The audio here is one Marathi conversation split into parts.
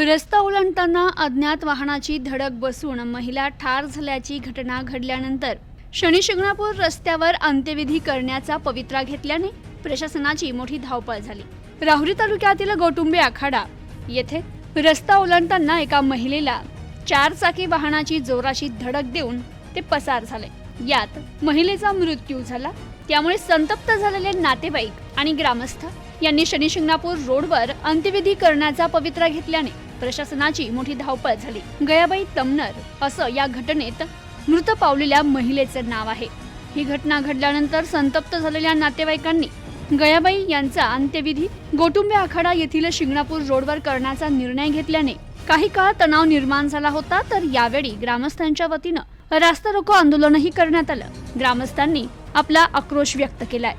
रस्ता ओलांडताना अज्ञात वाहनाची धडक बसून महिला ठार झाल्याची घटना घडल्यानंतर शनी शिंगणापूर रस्त्यावर अंत्यविधी करण्याचा पवित्रा घेतल्याने प्रशासनाची मोठी धावपळ झाली। राहुरी तालुक्यातील गोटुंबे आखाडा येथे रस्ता ओलांडताना एका महिलेला 4 चाकी वाहनाची जोराची धडक देऊन ते पसार झाले। यात महिलेचा मृत्यू झाला। त्यामुळे संतप्त झालेले नातेवाईक आणि ग्रामस्थ यांनी शनी शिंगणापूर रोडवर अंत्यविधी करण्याचा पवित्रा घेतल्याने प्रशासनाची मोठी धावपळ झाली। गयाबाई तमनर असं या घटनेत मृत पावलेल्या महिलेचं नाव आहे। ही घटना घडल्यानंतर संतप्त झालेल्या नातेवाईकांनी गयाबाई यांचा अंत्यविधी गोटुंबे आखाडा येथील शिंगणापूर रोडवर करण्याचा निर्णय घेतल्याने काही काळ तणाव निर्माण झाला होता। तर यावेळी ग्रामस्थांच्या वतीनं रास्ता रोको आंदोलनही करण्यात आलं। ग्रामस्थांनी आपला आक्रोश व्यक्त केलाय।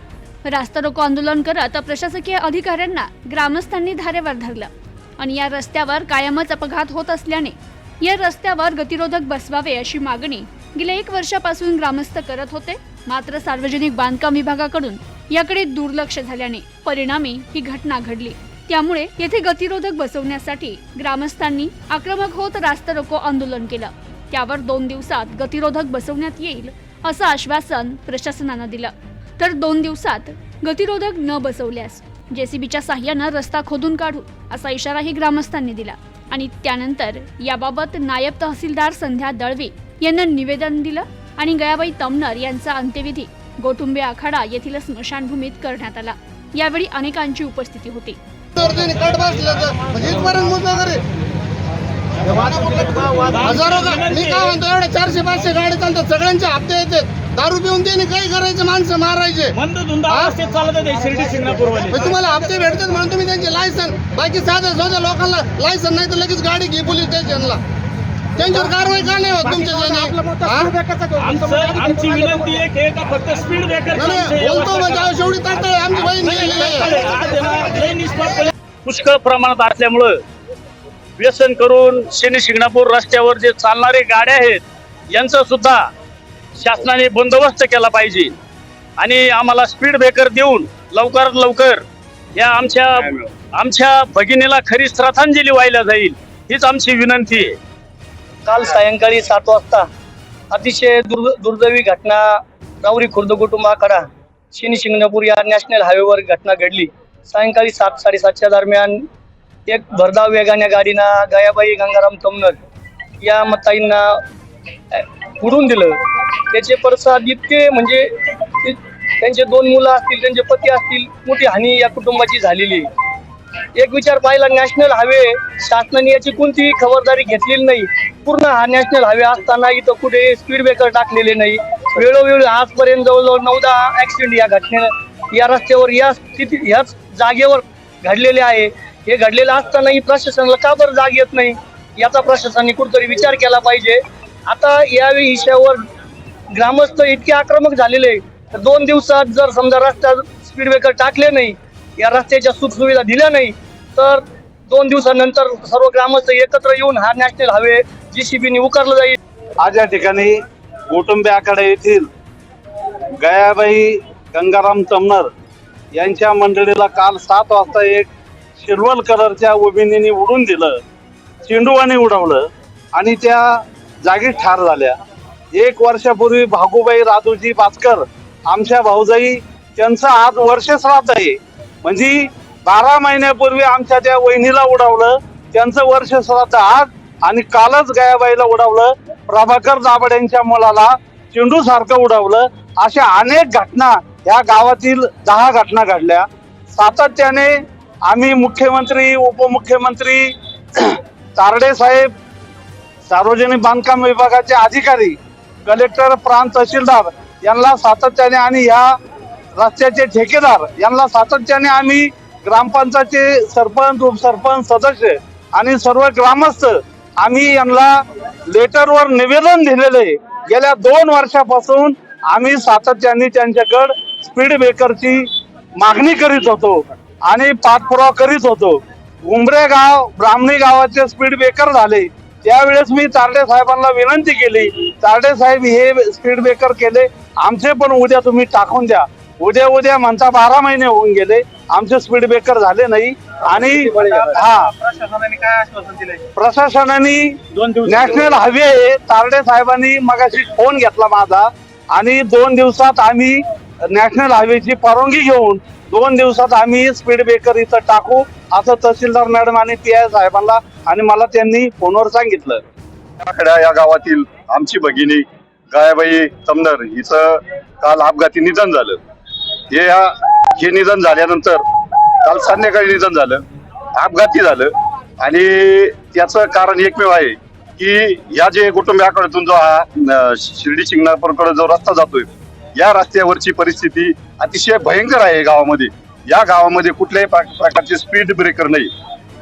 रास्ता रोको आंदोलन करत प्रशासकीय अधिकाऱ्यांना ग्रामस्थांनी धारेवर धरलं आणि या रस्त्यावर कायमच अपघात होत असल्याने या रस्त्यावर गतिरोधक बसवावे अशी मागणी गेल्या 1 वर्षापासून ग्रामस्थ करत होते। मात्र सार्वजनिक बांधकाम विभागाकडून याकडे दुर्लक्ष झाल्याने परिणामी ही घटना घडली। त्यामुळे येथे गतिरोधक बसवण्यासाठी ग्रामस्थांनी आक्रमक होत रास्ता रोको आंदोलन केलं। त्यावर 2 दिवसात गतिरोधक बसवण्यात येईल असं आश्वासन प्रशासनानं दिलं। तर 2 दिवसात गतिरोधक न बसवल्यास जेसीबीच्या साह्यानं रस्ता खोदून काढू असा इशाराही ग्रामस्थांनी दिला। आणि त्यानंतर याबाबत नायब तहसीलदार संध्या दळवी यांना निवेदन दिलं आणि गयाबाई तमनर यांचा अंत्यविधी गोटुंबे आखाडा येथील स्मशानभूमीत करण्यात आला। यावेळी अनेकांची उपस्थिती होती। मी काय म्हणतो, एवढे 400-500 गाडी चालतात, सगळ्यांचे हप्ते येतात। दारू पिऊन त्यांनी काही करायचे, माणसं मारायचे। तुम्हाला हप्ते भेटतात म्हणून तुम्ही त्यांचे लायसन, बाकी साध्या लोकांना लायसन नाही तर लगेच गाडी घे पोलीस स्टेशनला। त्यांच्यावर कारवाई का नाही होत तुमच्या बोलतो म्हणजे शेवटी ताटळ आमची बहीण पुष्कळ प्रमाणात असल्यामुळं व्यसन करून शनी शिंगणापूर रस्त्यावर जे चालणारे गाड्या आहेत यांचा सुद्धा शासनाने बंदोबस्त केला पाहिजे आणि आम्हाला स्पीड ब्रेकर देऊन लवकरात लवकर या आमच्या भगिनीला खरी श्रद्धांजली व्हायला जाईल हीच आमची विनंती आहे। काल सायंकाळी 7 वाजता अतिशय दुर्दैवी घटना राहुरी खुर्द गोटुंबे आखाडा शनी शिंगणापूर या नॅशनल हायवेवर घटना घडली। सायंकाळी 7-7:30च्या दरम्यान एक भरधाव वेगाने गाडीनं गयाबाई गंगाराम तमनर या मताईंना उडून दिलं। त्याचे पडसाद इतके म्हणजे त्यांचे 2 मुलं असतील, त्यांचे पती असतील, मोठी हानी या कुटुंबाची झालेली। एक विचार पाहिला, नॅशनल हायवे शासनाने याची कोणतीही खबरदारी घेतलेली नाही। पूर्ण हा नॅशनल हायवे असताना इथं कुठे स्पीड ब्रेकर टाकलेले नाही। वेळोवेळी आजपर्यंत जवळजवळ 9-10 ऍक्सिडेंट या घटनेनं या रस्त्यावर याच जागेवर घडलेले आहे। हे घडलेलं असतानाही प्रशासनाला का बरं जाग येत नाही याचा प्रशासनाने कुठेतरी विचार केला पाहिजे। आता या विषयावर ग्रामस्थ इतके आक्रमक झालेले, 2 दिवसात जर समजा रस्त्यात स्पीड ब्रेकर टाकले नाही, या रस्त्याच्या सुखसुविधा दिल्या नाही, तर 2 दिवसानंतर सर्व ग्रामस्थ एकत्र येऊन हा नॅशनल हायवे जेसीबीने उकारला जाईल। आज या ठिकाणी गोटुंबे आखाडा येथील गयाबाई गंगाराम तमनर यांच्या मंडळीला काल 7 वाजता एक सिल्वर कलरच्या ओबिनीने उडून दिलं, चेंडूवाने उडवलं आणि त्या जागीच ठार झाल्या। 1 वर्षापूर्वी भागूबाई राजूजी बाचकर आमच्या भाऊजाई त्यांचं आज वर्ष श्राद्ध आहे। म्हणजे 12 महिन्यापूर्वी आमच्या त्या वहिनीला उडवलं, त्यांचं वर्ष श्राद्ध आज, आणि कालच गयाबाईला उडवलं, प्रभाकर दाभड यांच्या मुलाला चेंडू सारखं उडवलं। अशा अनेक घटना या गावातील 10 घटना घडल्या। सातत्याने आम्ही मुख्यमंत्री, उपमुख्यमंत्री, तारडे साहेब, सार्वजनिक बांधकाम विभागाचे अधिकारी, कलेक्टर, प्रांत तहसीलदार यांना सातत्याने आणि या रस्त्याचे ठेकेदार यांना सातत्याने आम्ही ग्रामपंचायतचे सरपंच, उपसरपंच, सदस्य आणि सर्व ग्रामस्थ आम्ही यांना लेटरवर निवेदन दिलेले। गेल्या 2 वर्षापासून आम्ही सातत्याने त्यांच्याकडे स्पीड ब्रेकरची मागणी करीत होतो आणि पाठपुरावा करीत होतो। उंबरे गाव, ब्राह्मणी गावाचे स्पीड ब्रेकर झाले, त्यावेळेस मी तारडे साहेबांना विनंती केली, तारडे साहेब हे स्पीड ब्रेकर केले, आमचे पण उद्या तुम्ही टाकून द्या। उद्या म्हणता 12 महिने होऊन गेले, आमचे स्पीड ब्रेकर झाले नाही। आणि हा प्रशासनाने काय आश्वासन दिलंय? प्रशासनाने 2 दिवस नॅशनल हायवे तारडे साहेबांनी मगाशी फोन घेतला माझा आणि 2 दिवसात आम्ही नॅशनल हायवेची परवानगी घेऊन 2 दिवसात आम्ही स्पीड ब्रेकर इथं टाकू असं तहसीलदार मॅडम आणि PI साहेबांना आणि मला त्यांनी फोनवर सांगितलं. या गावातील आमची भगिनी गायाबाई तमनर हिचं काल अपघाती निधन झालं. हे निधन झाल्यानंतर काल संध्याकाळी निधन झालं, अपघाती झालं आणि त्याचं कारण एकमेव आहे की या जे कुटुंबियाकडून जो हा शिर्डी शिंगणापूरकडे जो रस्ता जातोय या रस्त्यावरची परिस्थिती अतिशय भयंकर आहे गावामध्ये. या गावामध्ये कुठल्याही प्रकारचे स्पीड ब्रेकर नाही.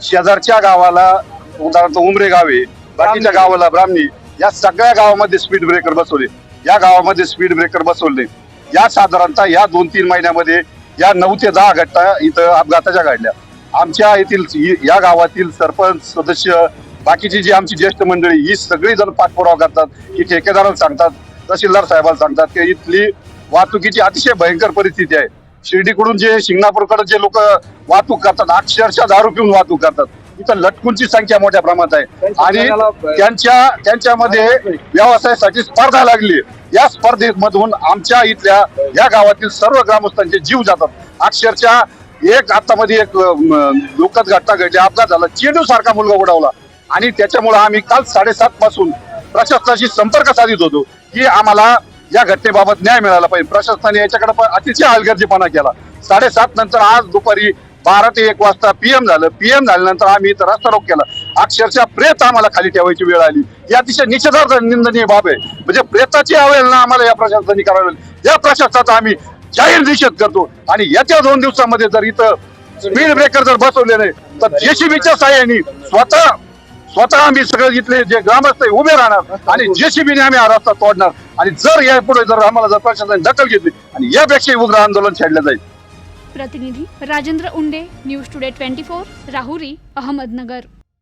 शेजारच्या गावाला उदाहरणार्थ उमरे गाव आहे, बाकीच्या गावाला ब्राह्मणी, या सगळ्या गावामध्ये स्पीड ब्रेकर बसवले. या गावामध्ये स्पीड ब्रेकर बसवले. या साधारणतः या 2-3 महिन्यामध्ये या 9 ते 10 घटना इथं अपघाताच्या घडल्या. आमच्या येथील या गावातील सरपंच सदस्य बाकीची जी आमची ज्येष्ठ मंडळी ही सगळी जण पाठपुरावा करतात की ठेकेदाराला सांगतात, तहसीलदार साहेबांना सांगतात की इथली वाहतुकीची अतिशय भयंकर परिस्थिती आहे. शिर्डीकडून जे शिंगणापूरकडे जे लोक वाहतूक करतात अक्षरशः दारू पिऊन वाहतूक करतात. इथं लटकूंची संख्या मोठ्या प्रमाणात आहे आणि त्यांच्यामध्ये व्यवसायासाठी स्पर्धा लागली. या स्पर्धेमधून आमच्या इथल्या या गावातील सर्व ग्रामस्थांचे जीव जातात. अक्षरशः आतामध्ये एक दुःखद घटना घडली, अपघात झाला, चेंडू सारखा मुलगा उडवला आणि त्याच्यामुळे आम्ही काल 7:30 पासून प्रशासनाशी संपर्क साधित होतो की आम्हाला या घटनेबाबत न्याय मिळाला पाहिजे. प्रशासनाने याच्याकडे पण अतिशय हलगर्जीपणा केला. 7:30 नंतर आज दुपारी 12 ते 1 वाजता PM झालं. PM झाल्यानंतर आम्ही इथं रस्ता रोक केला. अक्षरशः प्रेत आम्हाला खाली ठेवायची वेळ आली. ही अतिशय निषेधार्ह निंदनीय बाब आहे. म्हणजे प्रेताची अवहेलना आम्हाला या प्रशासनाने करावी. या प्रशासनाचा आम्ही जाहीर निषेध करतो आणि येत्या 2 दिवसामध्ये जर इथं स्पीड ब्रेकर जर बसवले नाही तर JCBच्या साह्याने स्वतः आम्ही सगळे इथले जे ग्रामस्थ उभे राहणार आणि JCBने आम्ही हा रस्ता तोडणार आणि जर या पुढे जर आम्हाला जर प्रशासनाने दखल घेतली आणि यापेक्षा उग्र आंदोलन छेडलं जाईल. प्रतिनिधी राजेंद्र उंडे, न्यूज टुडे 24, राहुरी, अहमदनगर.